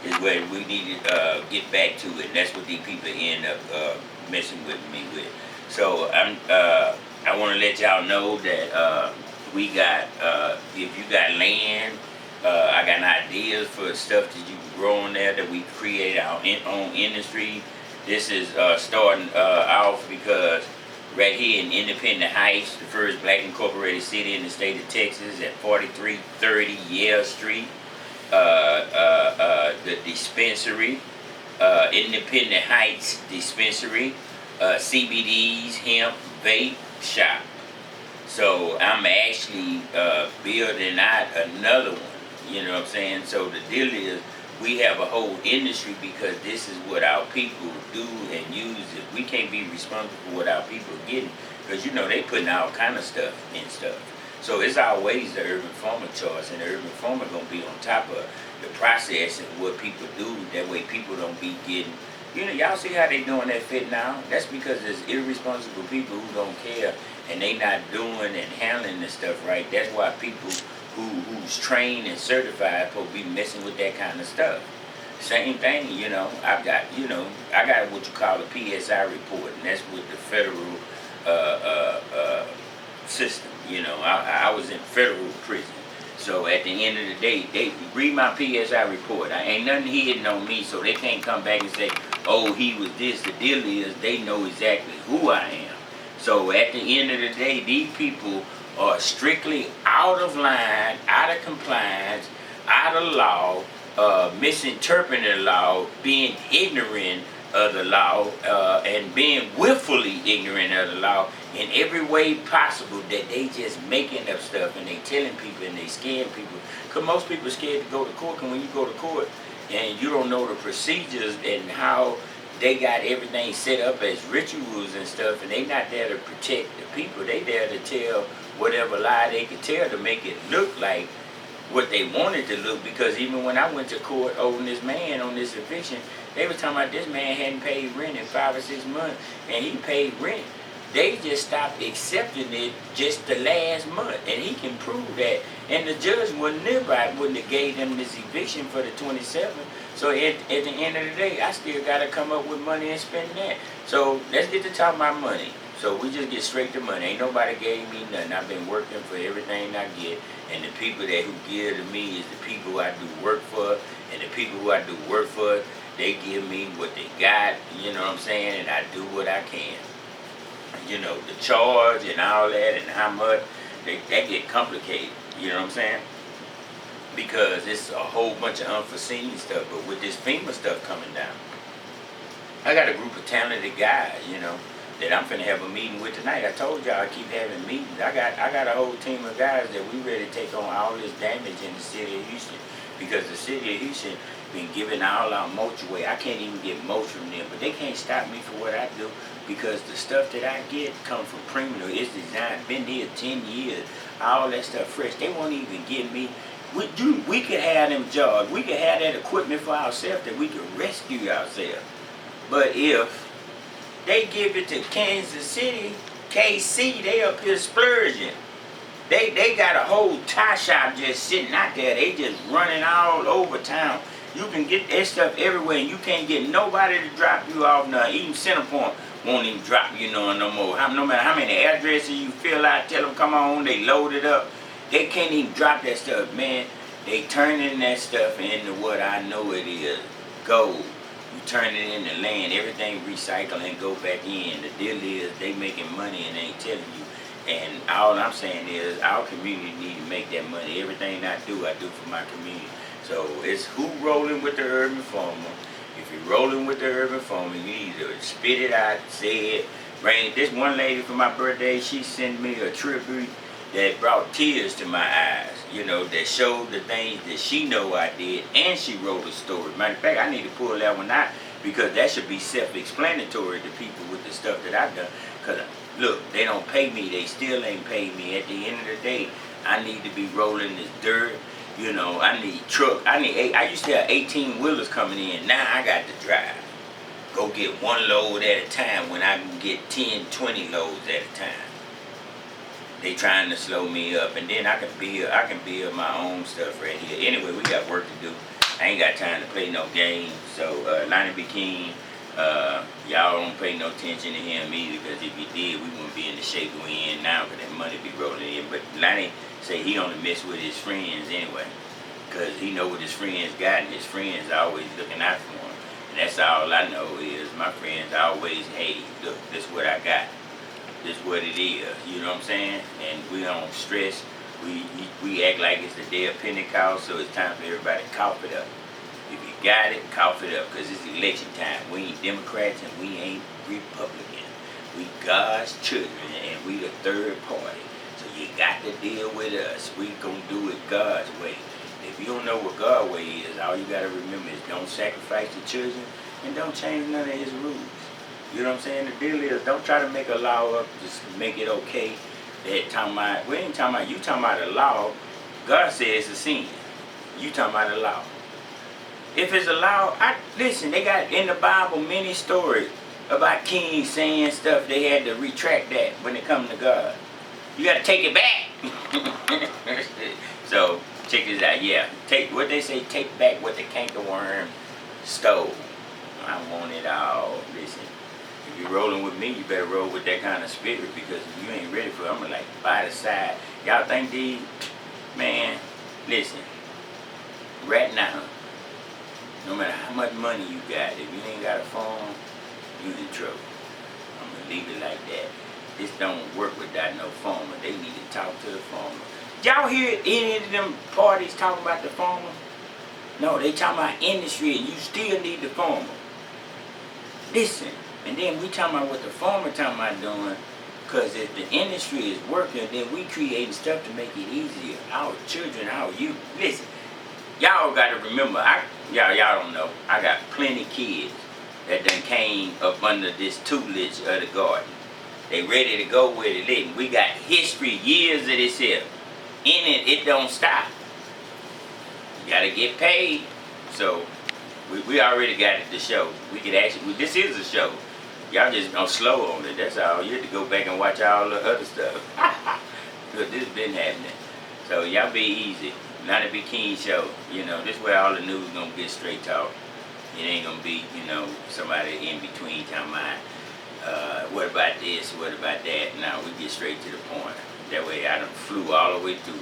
is where we need to get back to it. And that's what these people end up messing with me with. So I want to let y'all know that we got, if you got land, I got ideas for stuff that you can grow on there that we create our own industry. This is starting off because right here in Independent Heights, the first black incorporated city in the state of Texas at 4330 Yale Street, the dispensary, Independent Heights Dispensary, CBDs, hemp, vape shop. So I'm actually building out another one. You know what I'm saying? So the deal is we have a whole industry because this is what our people do and use it. We can't be responsible for what our people are getting because you know they putting all kind of stuff in stuff. So it's always the urban farmer choice, and the urban farmer gonna be on top of the process and what people do. That way people don't be getting, you know, y'all see how they doing that fit now? That's because there's irresponsible people who don't care and they not doing and handling this stuff right. That's why people who's trained and certified will be messing with that kind of stuff. Same thing, you know, I got what you call a PSI report, and that's with the federal system. You know, I was in federal prison. So at the end of the day, they read my PSI report. I ain't nothing hidden on me, so they can't come back and say, oh, he was this. The deal is they know exactly who I am. So at the end of the day, these people are strictly out of line, out of compliance, out of law, misinterpreting the law, being ignorant of the law, and being willfully ignorant of the law in every way possible, that they just making up stuff and they telling people and they scaring people. Because most people are scared to go to court, and when you go to court and you don't know the procedures and how they got everything set up as rituals and stuff, and they not there to protect the people, they there to tell whatever lie they could tell to make it look like what they wanted to look. Because even when I went to court over this man on this eviction, they were talking about this man hadn't paid rent in 5 or 6 months, and he paid rent. They just stopped accepting it just the last month, and he can prove that. And the judge wouldn't have gave them this eviction for the 27th. So at the end of the day, I still got to come up with money and spend that. So let's get to talk about money. So we just get straight to money. Ain't nobody gave me nothing. I've been working for everything I get. And the people who give to me is the people who I do work for. And the people who I do work for, they give me what they got. You know what I'm saying? And I do what I can. You know, the charge and all that and how much, that get complicated. You know what I'm saying? Because it's a whole bunch of unforeseen stuff. But with this FEMA stuff coming down, I got a group of talented guys, you know, that I'm finna have a meeting with tonight. I told y'all I keep having meetings. I got a whole team of guys that we ready to take on all this damage in the city of Houston. Because the city of Houston been giving all our mulch away. I can't even get mulch from them, but they can't stop me for what I do because the stuff that I get come from criminal. It's designed, been here 10 years, all that stuff fresh. They won't even give me. We could have them jobs. We could have that equipment for ourselves that we could rescue ourselves. But if they give it to Kansas City, KC, they up here splurging. They got a whole tie shop just sitting out there. They just running all over town. You can get that stuff everywhere, and you can't get nobody to drop you off now. Even Centerpoint won't even drop you no more. No matter how many addresses you fill out, tell them come on, they load it up. They can't even drop that stuff, man. They turning that stuff into what I know it is, gold. You turn it into land, everything recycle and go back in. The deal is they making money and they ain't telling you. And all I'm saying is our community need to make that money. Everything I do for my community. So it's who rolling with the urban farmer. If you're rolling with the urban farmer, you need to spit it out, say it, bring it. This one lady for my birthday, she sent me a tribute that brought tears to my eyes, you know, that showed the things that she know I did, and she wrote a story. Matter of fact, I need to pull that one out because that should be self-explanatory to people with the stuff that I've done. Because, look, they don't pay me. They still ain't paid me. At the end of the day, I need to be rolling this dirt. You know, I need truck. I used to have 18-wheelers coming in. Now I got to drive. Go get one load at a time when I can get 10, 20 loads at a time. They trying to slow me up, and then I can build my own stuff right here. Anyway, we got work to do. I ain't got time to play no games. So Lonnie B King, y'all don't pay no attention to him either, because if you did, we wouldn't be in the shape we in now, because that money be rolling in. But Lonnie say he only mess with his friends anyway, because he know what his friends got, and his friends are always looking out for him. And that's all I know is my friends always, hey, look, this what I got. This what it is. You know what I'm saying? And we don't stress. We act like it's the day of Pentecost, so it's time for everybody to cough it up. If you got it, cough it up, because it's election time. We ain't Democrats and we ain't Republicans. We God's children, and we the third party. So you got to deal with us. We gonna do it God's way. If you don't know what God's way is, all you got to remember is don't sacrifice the children and don't change none of his rules. You know what I'm saying? The deal is, don't try to make a law up, just make it okay. That talking about, we ain't talking about, you talking about a law. God says it's a sin. You talking about a law. If it's a law, listen, they got in the Bible many stories about kings saying stuff. They had to retract that when it comes to God. You got to take it back. So, check this out. Yeah, take what they say, take back what the cankerworm stole. I want it all. Listen. If you're rolling with me, you better roll with that kind of spirit, because if you ain't ready for it, I'm gonna like by the side. Y'all think these, man, listen, right now, no matter how much money you got, if you ain't got a phone, you in trouble. I'm gonna leave it like that. This don't work without no phone. They need to talk to the phone. Y'all hear any of them parties talking about the phone? No, they talking about industry, and you still need the phone. Listen. And then we talking about what the farmer talking about doing, because if the industry is working, then we creating stuff to make it easier. Our children, our youth. Listen, y'all got to remember, y'all don't know, I got plenty kids that done came up under this tutelage of the garden. They ready to go with it. Listen, we got history, years of this here. In it, it don't stop. You got to get paid. So, we already got it to show. We could actually, this is a show. Y'all just gonna slow on it, that's all. You have to go back and watch all the other stuff. Because this been happening. So y'all be easy. Lonnie B King show. You know, this where all the news gonna get straight talk. It ain't gonna be, you know, somebody in between talking about, what about this, what about that. Now we get straight to the point. That way I done flew all the way through.